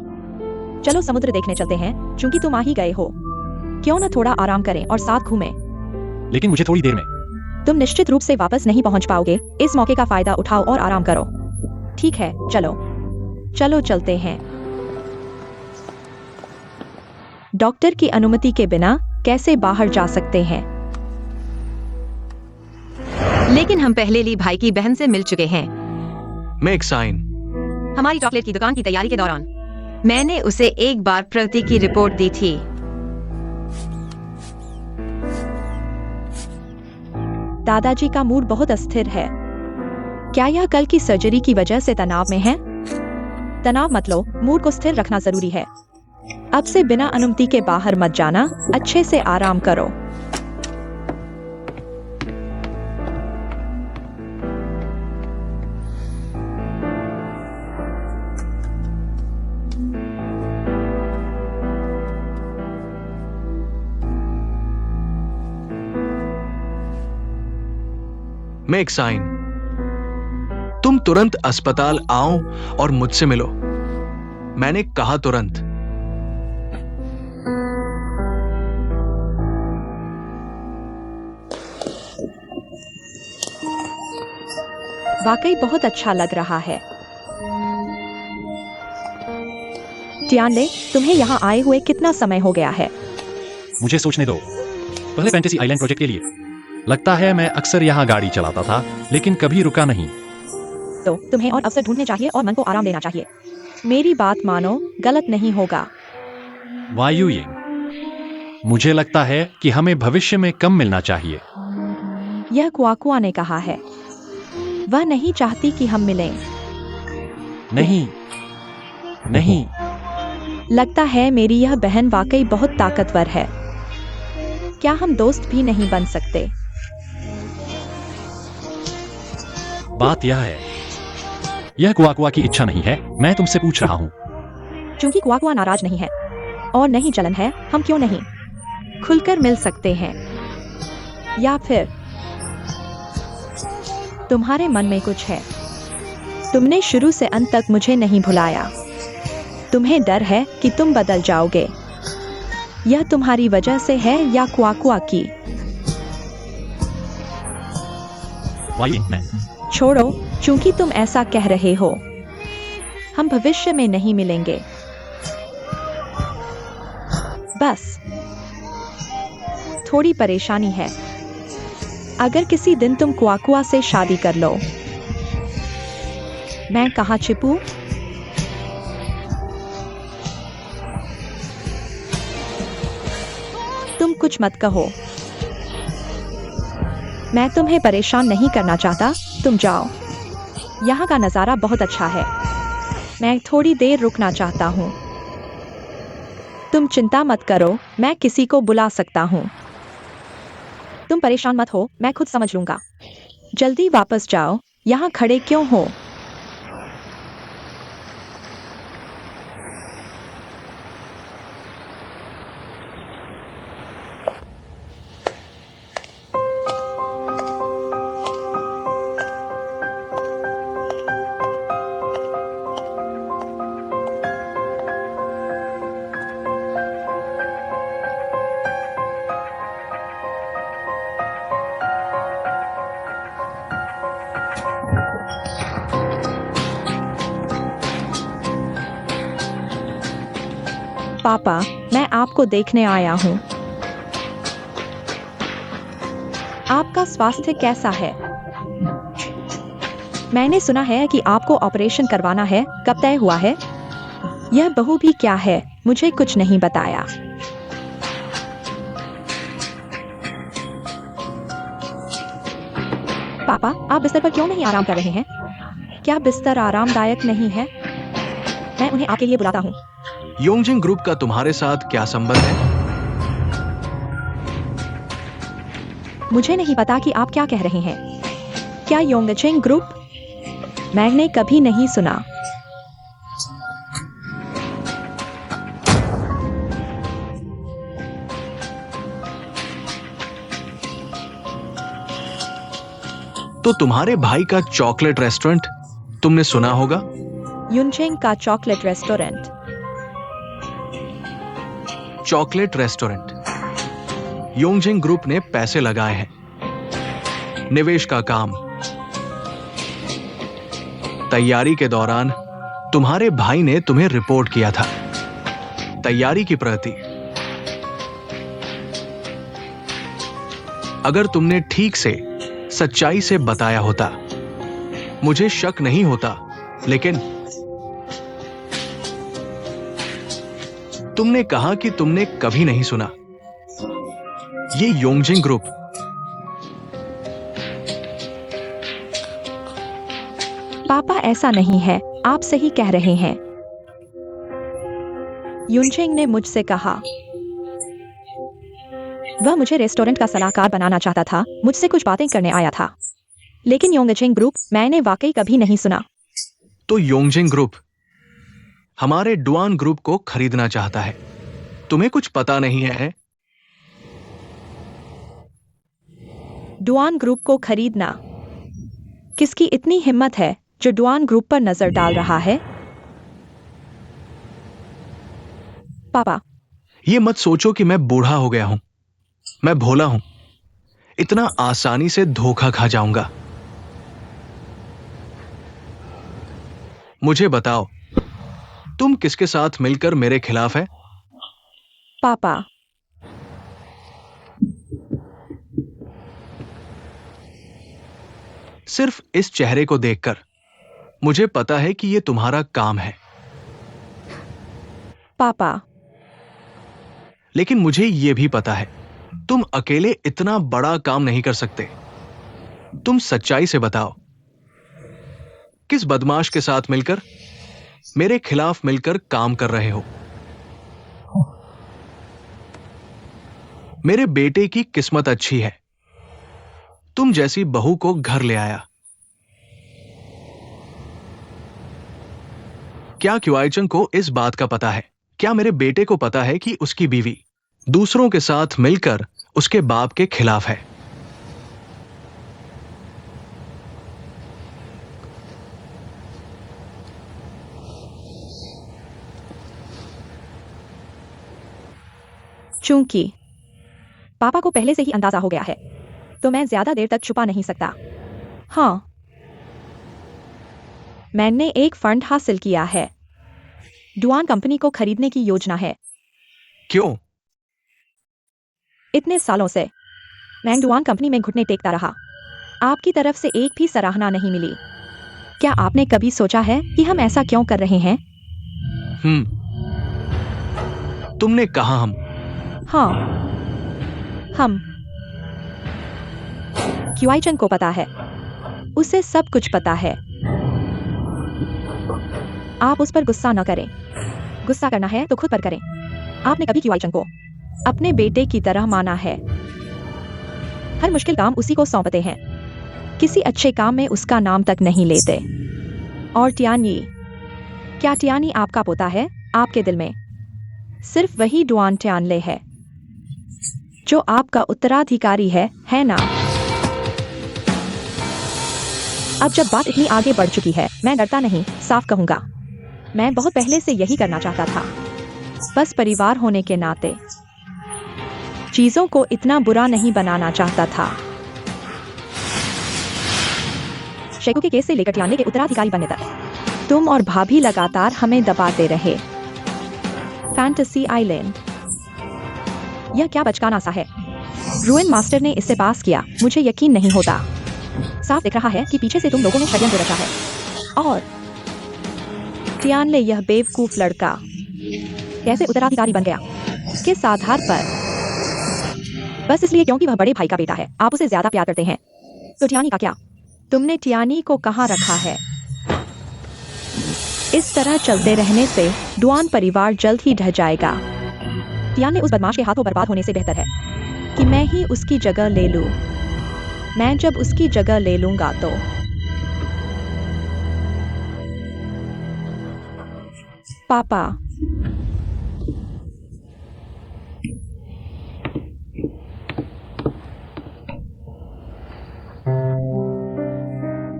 चलो समुद्र देखने चलते हैं, चूंकि तुम आ ही गए हो। क्यों न थोड़ा आराम करें और साथ घूमें। लेकिन मुझे थोड़ी देर में। तुम निश्चित रूप से वापस नहीं पहुंच पाओगे, इस मौके का फायदा उठाओ और आराम करो। ठीक है, चलो चलो चलते हैं। डॉक्टर की अनुमति के बिना कैसे बाहर जा सकते हैं? लेकिन हम पहले ली भाई की बहन से मिल चुके हैं। मैक्साइन। हमारी चॉकलेट की दुकान की तैयारी के दौरान मैंने उसे एक बार प्रगति की रिपोर्ट दी थी। दादाजी का मूड बहुत अस्थिर है। क्या यह कल की सर्जरी की वजह से तनाव में है? तनाव मत लो, मूड को स्थिर रखना जरूरी है। अब से बिना अनुमति के बाहर मत जाना, अच्छे से आराम करो। मैक्साइन, तुम तुरंत अस्पताल आओ और मुझसे मिलो। मैंने कहा तुरंत। वाकई बहुत अच्छा लग रहा है। टियानले, तुम्हें यहाँ आए हुए कितना समय हो गया है? मुझे सोचने दो। पहले फैंटेसी आइलैंड प्रोजेक्ट के लिए। लगता है मैं अक्सर यहाँ गाड़ी चलाता था, लेकिन कभी रुका नहीं। तो तुम्हें और अवसर ढूंढने चाहिए और मन को आराम देना चाहिए। मेरी बात मानो, गलत नहीं होगा। वायु यिंग, मुझे लगता है कि हमें भविष्य में कम मिलना चाहिए। यह कुआकुआ ने कहा है। वह नहीं चाहती कि हम मिलें। नहीं, नहीं, लगता है मेरी यह बहन वाकई बहुत ताकतवर है। क्या हम दोस्त भी नहीं बन सकते? बात यह है, यह कुआकुआ की इच्छा नहीं है, मैं तुमसे पूछ रहा हूँ। चूंकि कुआकुआ नाराज नहीं है और नहीं जलन है, हम क्यों नहीं खुलकर मिल सकते हैं? या फिर तुम्हारे मन में कुछ है? तुमने शुरू से अंत तक मुझे नहीं भुलाया। तुम्हें डर है कि तुम बदल जाओगे। यह तुम्हारी वजह से है या कुआकुआ की? वाई मैं छोड़ो, चूंकि तुम ऐसा कह रहे हो, हम भविष्य में नहीं मिलेंगे। बस थोड़ी परेशानी है। अगर किसी दिन तुम कुआकुआ से शादी कर लो, मैं कहाँ छिपूं? तुम कुछ मत कहो। मैं तुम्हें परेशान नहीं करना चाहता, तुम जाओ। यहाँ का नज़ारा बहुत अच्छा है। मैं थोड़ी देर रुकना चाहता हूँ। तुम चिंता मत करो, मैं किसी को बुला सकता हूँ। तुम परेशान मत हो, मैं खुद समझ लूंगा। जल्दी वापस जाओ, यहाँ खड़े क्यों हो? पापा, मैं आपको देखने आया हूँ। आपका स्वास्थ्य कैसा है? मैंने सुना है कि आपको ऑपरेशन करवाना है। कब तय हुआ है? यह बहू भी क्या है, मुझे कुछ नहीं बताया। पापा, आप बिस्तर पर क्यों नहीं आराम कर रहे हैं? क्या बिस्तर आरामदायक नहीं है? मैं उन्हें आपके लिए बुलाता हूँ। योंगजिंग ग्रुप का तुम्हारे साथ क्या संबंध है? मुझे नहीं पता कि आप क्या कह रहे हैं। क्या योंगजिंग ग्रुप? मैंने कभी नहीं सुना। तो तुम्हारे भाई का चॉकलेट रेस्टोरेंट तुमने सुना होगा। युनचेंग का chocolate restaurant. Chocolate restaurant. Yongjing group ने पैसे लगाए हैं। निवेश का काम। तैयारी के दौरान तुम्हारे भाई ने तुम्हें रिपोर्ट किया था। तैयारी की प्रगति। अगर तुमने ठीक से सच्चाई से बताया होता, मुझे शक नहीं होता, लेकिन तुमने कहा कि तुमने कभी नहीं सुना। ये योंगजिंग ग्रुप। पापा, ऐसा नहीं है, आप सही कह रहे हैं। युनचेंग ने मुझसे कहा। वह मुझे रेस्टोरेंट का सलाहकार बनाना चाहता था, मुझसे कुछ बातें करने आया था। लेकिन योंगजिंग ग्रुप मैंने वाकई कभी नहीं सुना। तो योंगजिंग ग्रुप हमारे डुआन ग्रुप को खरीदना चाहता है। तुम्हें कुछ पता नहीं है? डुआन ग्रुप को खरीदना? किसकी इतनी हिम्मत है जो डुआन ग्रुप पर नजर डाल रहा है? पापा, ये मत सोचो कि मैं बूढ़ा हो गया हूं। मैं भोला हूं। इतना आसानी से धोखा खा जाऊंगा। मुझे बताओ, तुम किसके साथ मिलकर मेरे खिलाफ है? पापा, सिर्फ इस चेहरे को देखकर मुझे पता है कि यह तुम्हारा काम है। पापा, लेकिन मुझे यह भी पता है, तुम अकेले इतना बड़ा काम नहीं कर सकते। तुम सच्चाई से बताओ, किस बदमाश के साथ मिलकर मेरे खिलाफ मिलकर काम कर रहे हो। मेरे बेटे की किस्मत अच्छी है, तुम जैसी बहू को घर ले आया। क्या क्युआइचंग को इस बात का पता है? क्या मेरे बेटे को पता है कि उसकी बीवी दूसरों के साथ मिलकर उसके बाप के खिलाफ है? चूंकि पापा को पहले से ही अंदाजा हो गया है, तो मैं ज्यादा देर तक छुपा नहीं सकता। हाँ, मैंने एक फंड हासिल किया है। डुआन कंपनी को खरीदने की योजना है। क्यों? इतने सालों से मैं डुआन कंपनी में घुटने टेकता रहा, आपकी तरफ से एक भी सराहना नहीं मिली। क्या आपने कभी सोचा है कि हम ऐसा क्यों कर रहे हैं? तुमने कहा हम? हाँ, हम। क्युआइचंग को पता है, उसे सब कुछ पता है। आप उस पर गुस्सा न करें। गुस्सा करना है तो खुद पर करें। आपने कभी क्युआइचंग को अपने बेटे की तरह माना है। हर मुश्किल काम उसी को सौंपते हैं, किसी अच्छे काम में उसका नाम तक नहीं लेते। और टियानी, क्या टियानी आपका पोता है? आपके दिल में सिर्फ वही डुआन टियानले है जो आपका उत्तराधिकारी है ना? अब जब बात इतनी आगे बढ़ चुकी है, मैं डरता नहीं, साफ कहूंगा, मैं बहुत पहले से यही करना चाहता था। बस परिवार होने के नाते चीजों को इतना बुरा नहीं बनाना चाहता था। शेकू के केस से लेकर टियाने के उत्तराधिकारी बनने तक तुम और भाभी लगातार हमें दबाते रहे। फैंटेसी आइलैंड, यह क्या बचकाना सा है? रूइन मास्टर ने इससे पास किया, मुझे यकीन नहीं होता। साफ दिख रहा है कि पीछे से तुम लोगों ने षड्यंत्र रचा है। और टियानले, यह बेवकूफ लड़का कैसे उत्तराधिकारी बन गया? किस आधार पर? बस इसलिए क्योंकि वह बड़े भाई का बेटा है, आप उसे ज्यादा प्यार करते हैं। तो टियानी का क्या? तुमने टियानी को कहाँ रखा है? इस तरह चलते रहने से डुआन परिवार जल्द ही ढह जाएगा। टियाने उस बदमाश के हाथों बर्बाद होने से बेहतर है कि मैं ही उसकी जगह ले लूं। मैं जब उसकी जगह ले लूंगा तो पापा,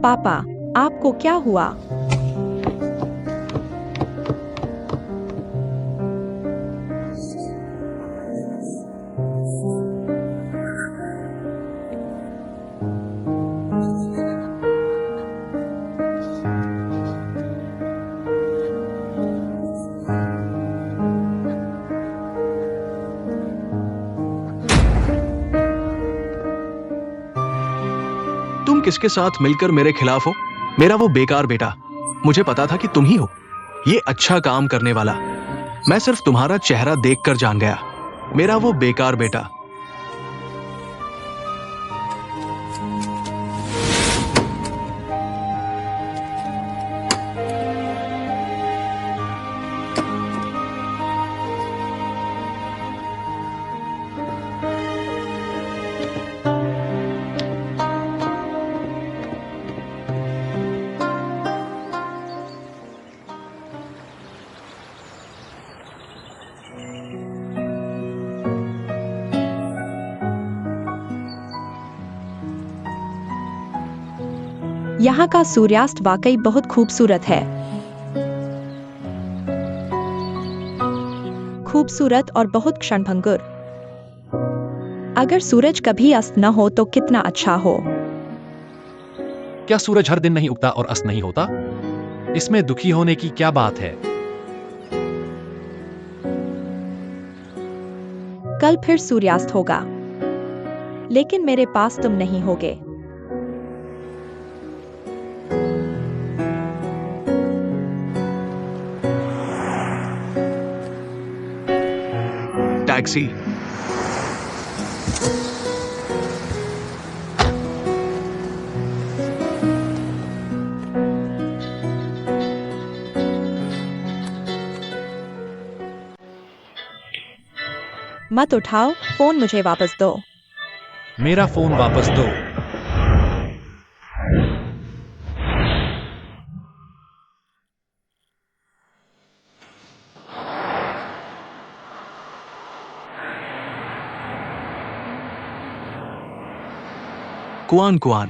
पापा, आपको क्या हुआ? तुम किसके साथ मिलकर मेरे खिलाफ हो? मेरा वो बेकार बेटा, मुझे पता था कि तुम ही हो ये अच्छा काम करने वाला। मैं सिर्फ तुम्हारा चेहरा देखकर जान गया। मेरा वो बेकार बेटा। यहाँ का सूर्यास्त वाकई बहुत खूबसूरत है। खूबसूरत और बहुत क्षणभंगुर। अगर सूरज कभी अस्त न हो तो कितना अच्छा हो। क्या सूरज हर दिन नहीं उगता और अस्त नहीं होता? इसमें दुखी होने की क्या बात है? कल फिर सूर्यास्त होगा, लेकिन मेरे पास तुम नहीं होगे। टैक्सी। मत उठाओ, फोन मुझे वापस दो। मेरा फोन वापस दो। कुआन कुआन,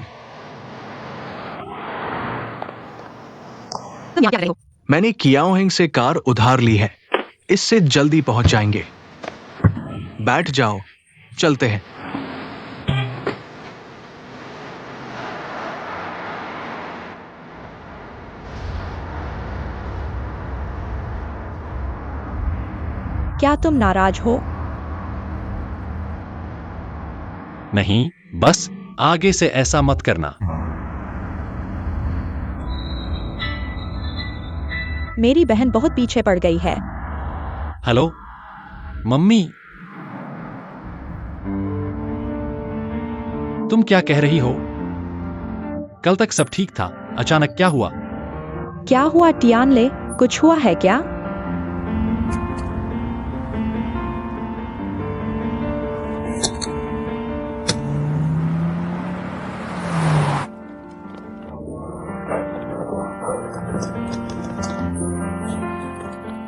तुम यहाँ क्या कर रहे हो? मैंने कियाओहिंग से कार उधार ली है, इससे जल्दी पहुंच जाएंगे। बैठ जाओ, चलते हैं। क्या तुम नाराज हो? नहीं, बस आगे से ऐसा मत करना। मेरी बहन बहुत पीछे पड़ गई है। हेलो मम्मी, तुम क्या कह रही हो? कल तक सब ठीक था, अचानक क्या हुआ? क्या हुआ टियानले, कुछ हुआ है क्या?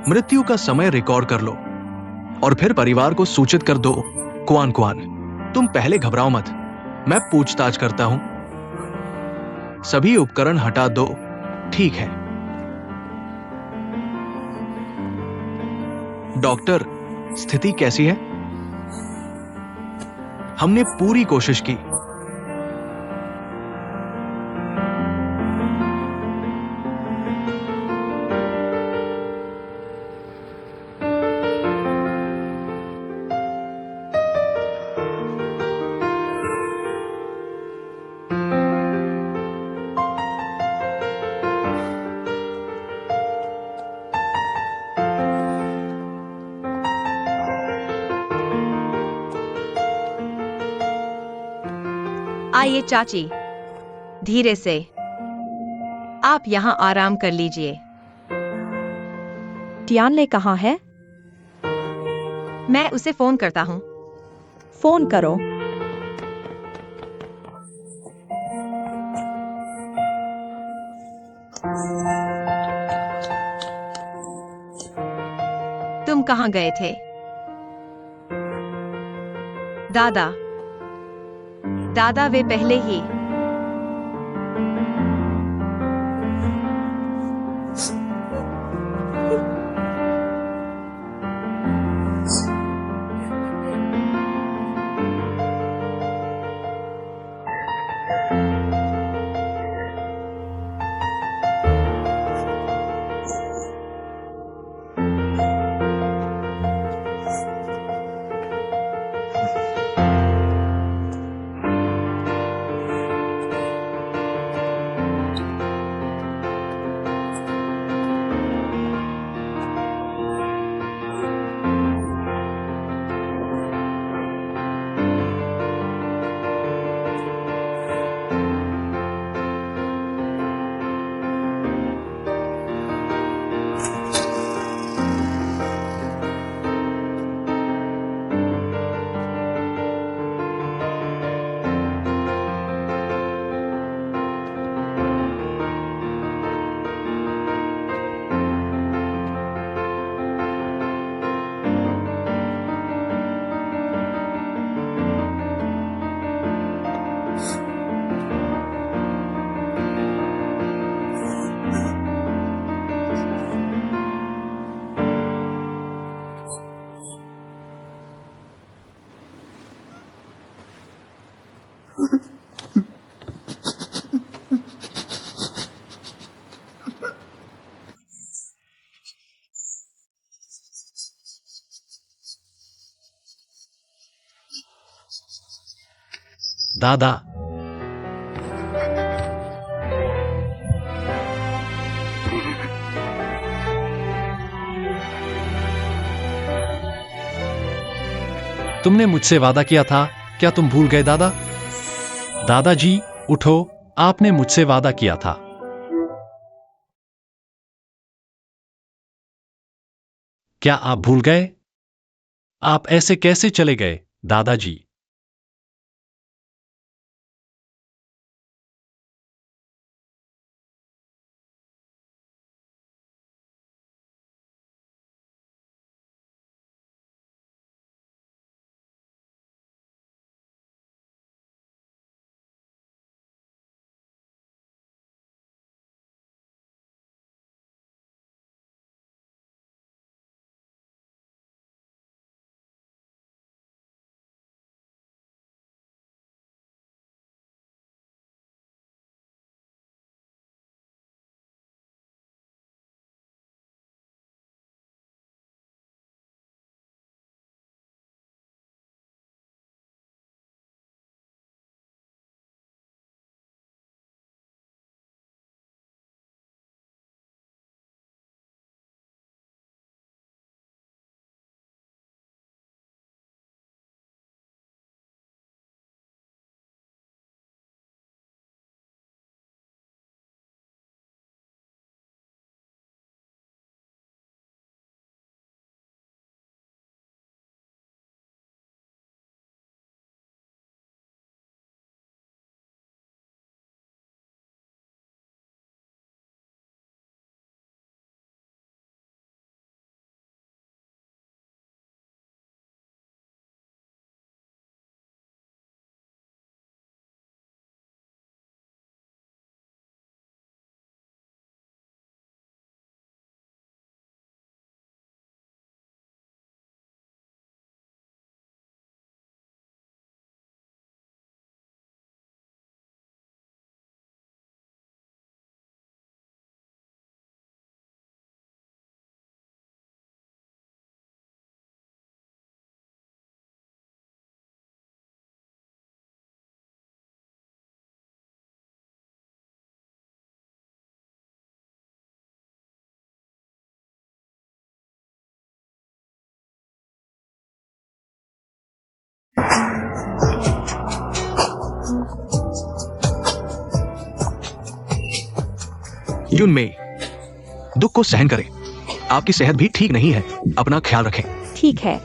मृत्यु का समय रिकॉर्ड कर लो और फिर परिवार को सूचित कर दो। कुआन कुआन, तुम पहले घबराओ मत, मैं पूछताछ करता हूं। सभी उपकरण हटा दो, ठीक है? डॉक्टर, स्थिति कैसी है? हमने पूरी कोशिश की। आइए चाची, धीरे से। आप यहाँ आराम कर लीजिए। टियानले कहाँ है? मैं उसे फोन करता हूँ। फोन करो। तुम कहाँ गए थे? दादा, दादा वे पहले ही। दादा, तुमने मुझसे वादा किया था, क्या तुम भूल गए दादा? दादाजी, उठो, आपने मुझसे वादा किया था। क्या आप भूल गए? आप ऐसे कैसे चले गए, दादाजी? युनमे, दुख को सहन करें। आपकी सेहत भी ठीक नहीं है। अपना ख्याल रखें। ठीक है,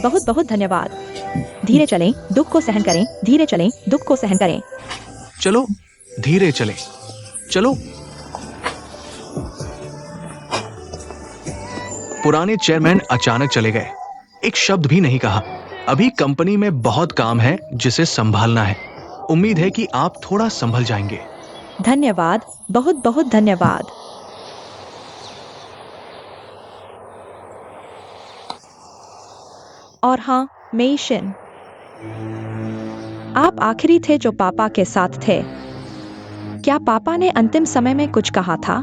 बहुत बहुत धन्यवाद। धीरे चलें, दुख को सहन करें। धीरे चलें, दुख को सहन करें। चलो, धीरे चलें। चलो। पुराने चेयरमैन अचानक चले गए। एक शब्द भी नहीं कहा। अभी कंपनी में बहुत काम है जिसे संभालना है। उम्मीद है कि आप थोड़ा संभल जाएंगे। धन्यवाद, बहुत बहुत धन्यवाद। और हाँ, मेइशन, आप आखिरी थे जो पापा के साथ थे। क्या पापा ने अंतिम समय में कुछ कहा था?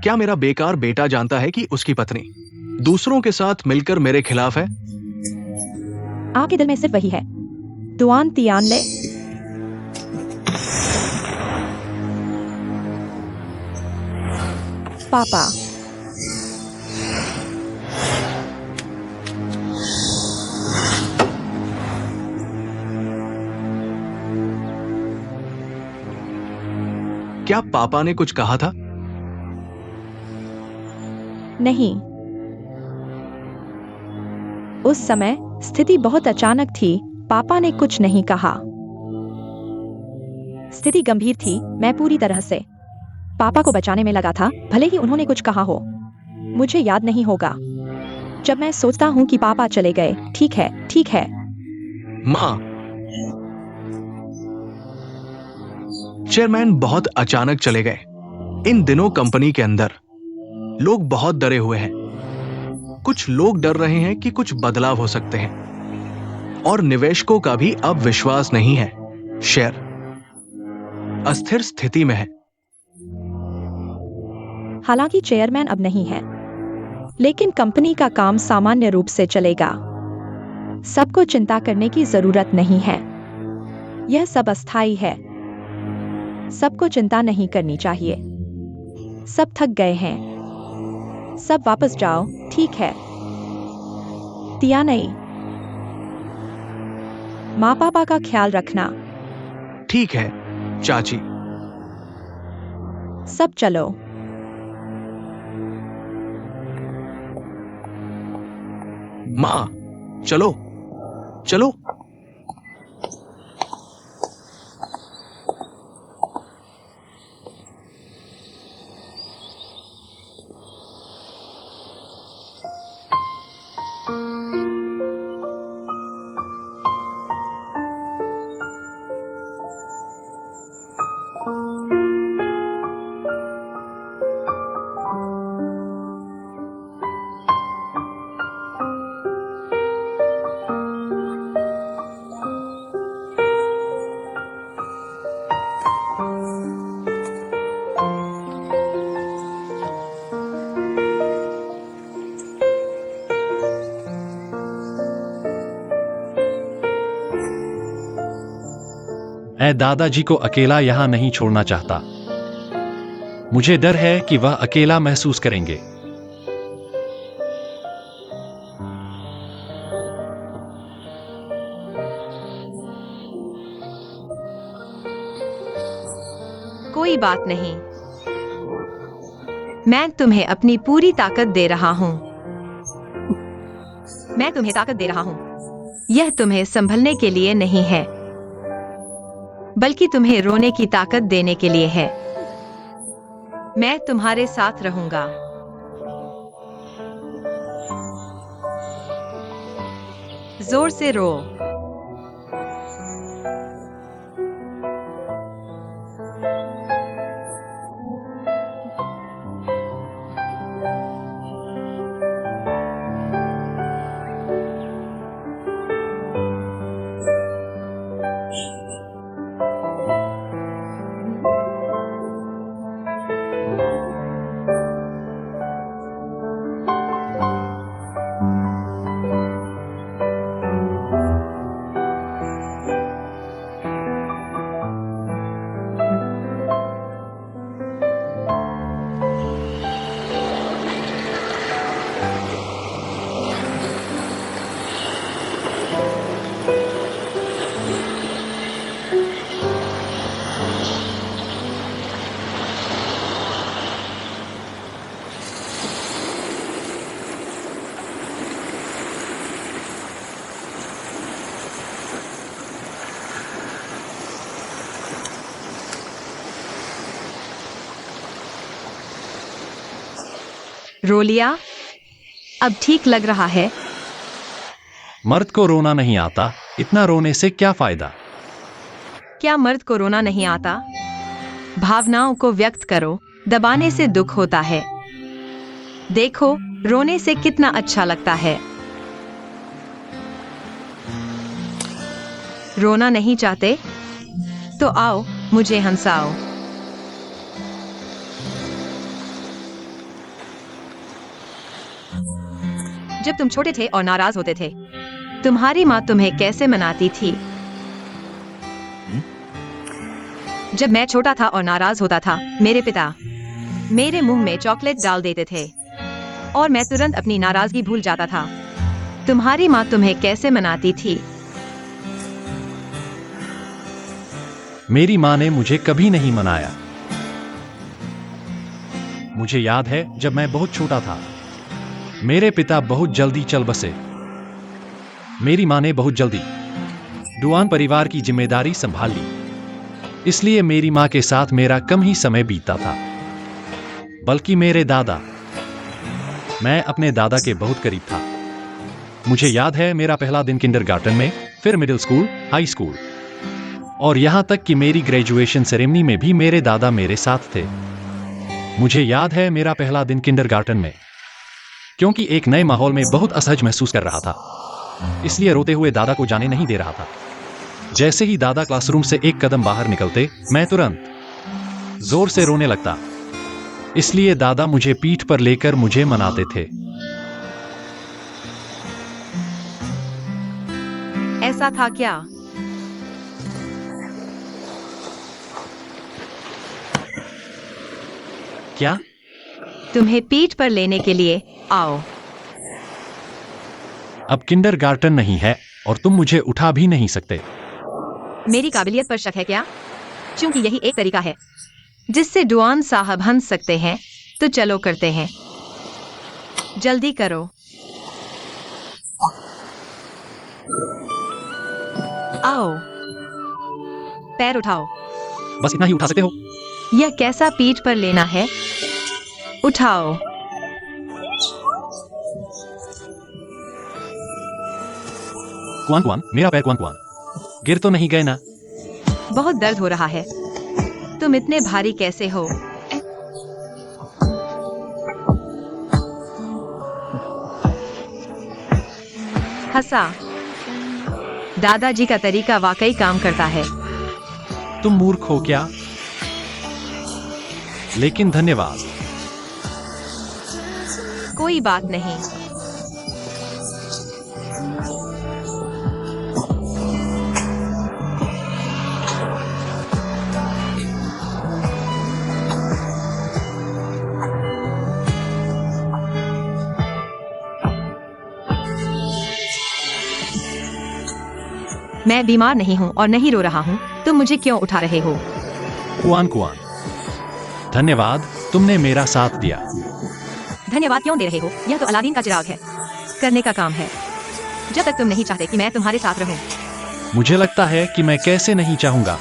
क्या मेरा बेकार बेटा जानता है कि उसकी पत्नी दूसरों के साथ मिलकर मेरे खिलाफ है? आपके दिल में सिर्फ वही है, तुआन तियानले। पापा, क्या पापा ने कुछ कहा था? नहीं। उस समय स्थिति बहुत अचानक थी। पापा ने कुछ नहीं कहा। स्थिति गंभीर थी। मैं पूरी तरह से पापा को बचाने में लगा था, भले ही उन्होंने कुछ कहा हो। मुझे याद नहीं होगा। जब मैं सोचता हूँ कि पापा चले गए, ठीक है, ठीक है। माँ, चेयरमैन बहुत अचानक चले गए। इन दिनों कंपनी के अंदर लोग बहुत डरे हुए हैं। कुछ लोग डर रहे हैं कि कुछ बदलाव हो सकते हैं और निवेशकों का भी अब विश्वास नहीं है। शेयर अस्थिर स्थिति में है। हालांकि चेयरमैन अब नहीं है, लेकिन कंपनी का काम सामान्य रूप से चलेगा। सबको चिंता करने की जरूरत नहीं है। यह सब अस्थायी है। सबको चिंता नहीं करनी चाहिए। सब थक गए हैं। सब वापस जाओ, ठीक है? तिया नहीं। माँ पापा का ख्याल रखना। ठीक है, चाची। सब चलो। माँ, चलो चलो। मैं दादाजी को अकेला यहाँ नहीं छोड़ना चाहता। मुझे डर है कि वह अकेला महसूस करेंगे। कोई बात नहीं, मैं तुम्हें अपनी पूरी ताकत दे रहा हूँ। मैं तुम्हें ताकत दे रहा हूँ। यह तुम्हें संभलने के लिए नहीं है, बल्कि तुम्हें रोने की ताकत देने के लिए है। मैं तुम्हारे साथ रहूंगा। जोर से रो। रो लिया? अब ठीक लग रहा है? मर्द को रोना नहीं आता, इतना रोने से क्या फायदा? क्या मर्द को रोना नहीं आता? भावनाओं को व्यक्त करो, दबाने से दुख होता है। देखो, रोने से कितना अच्छा लगता है। रोना नहीं चाहते? तो आओ, मुझे हंसाओ। जब तुम छोटे थे और नाराज होते थे, तुम्हारी माँ तुम्हें कैसे मनाती थी? जब मैं छोटा था और नाराज होता था, मेरे पिता मेरे मुंह में चॉकलेट डाल देते थे और मैं तुरंत अपनी नाराजगी भूल जाता था। तुम्हारी माँ तुम्हें कैसे मनाती थी? मेरी माँ ने मुझे कभी नहीं मनाया। मुझे याद है जब मैं बहुत छोटा था, मेरे पिता बहुत जल्दी चल बसे। मेरी माँ ने बहुत जल्दी डुआन परिवार की जिम्मेदारी संभाल ली, इसलिए मेरी माँ के साथ मेरा कम ही समय बीतता था। बल्कि मेरे दादा, मैं अपने दादा के बहुत करीब था। मुझे याद है मेरा पहला दिन किंडरगार्टन में, फिर मिडिल स्कूल, हाई स्कूल और यहां तक कि मेरी ग्रेजुएशन सेरेमनी में भी मेरे दादा मेरे साथ थे। मुझे याद है मेरा पहला दिन किंडरगार्टन में, क्योंकि एक नए माहौल में बहुत असहज महसूस कर रहा था, इसलिए रोते हुए दादा को जाने नहीं दे रहा था। जैसे ही दादा क्लासरूम से एक कदम बाहर निकलते, मैं तुरंत जोर से रोने लगता, इसलिए दादा मुझे पीठ पर लेकर मुझे मनाते थे। ऐसा था क्या? क्या? तुम्हें पीठ पर लेने के लिए? आओ। अब किंडरगार्टन नहीं है और तुम मुझे उठा भी नहीं सकते। मेरी काबिलियत पर शक है क्या? क्योंकि यही एक तरीका है। जिससे डुआन साहब हंस सकते हैं, तो चलो करते हैं। जल्दी करो। आओ, पैर उठाओ। बस इतना ही उठा सकते हो? यह कैसा पीठ पर लेना है? उठाओ। कुआन कुआन, मेरा पैर कुआन कुआन। गिर तो नहीं गए ना? बहुत दर्द हो रहा है। तुम इतने भारी कैसे हो? हंसा। दादाजी का तरीका वाकई काम करता है। तुम मूर्ख हो क्या? लेकिन धन्यवाद। कोई बात नहीं। मैं बीमार नहीं हूँ और नहीं रो रहा हूँ। तुम मुझे क्यों उठा रहे हो? कुआन कुआन, धन्यवाद, तुमने मेरा साथ दिया। धन्यवाद क्यों दे रहे हो? यह तो अलादीन का चिराग है। करने का काम है। जब तक तुम नहीं चाहते कि मैं तुम्हारे साथ रहूं। मुझे लगता है कि मैं कैसे नहीं चाहूंगा।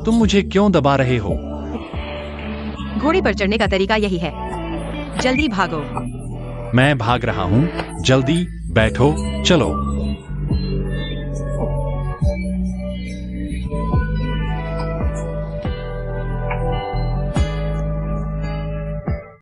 तुम मुझे क्यों दबा रहे हो? घोड़े पर चढ़ने का तरीका यही है। जल्दी भागो। मैं भाग रहा हूँ। जल्दी बैठो, चलो।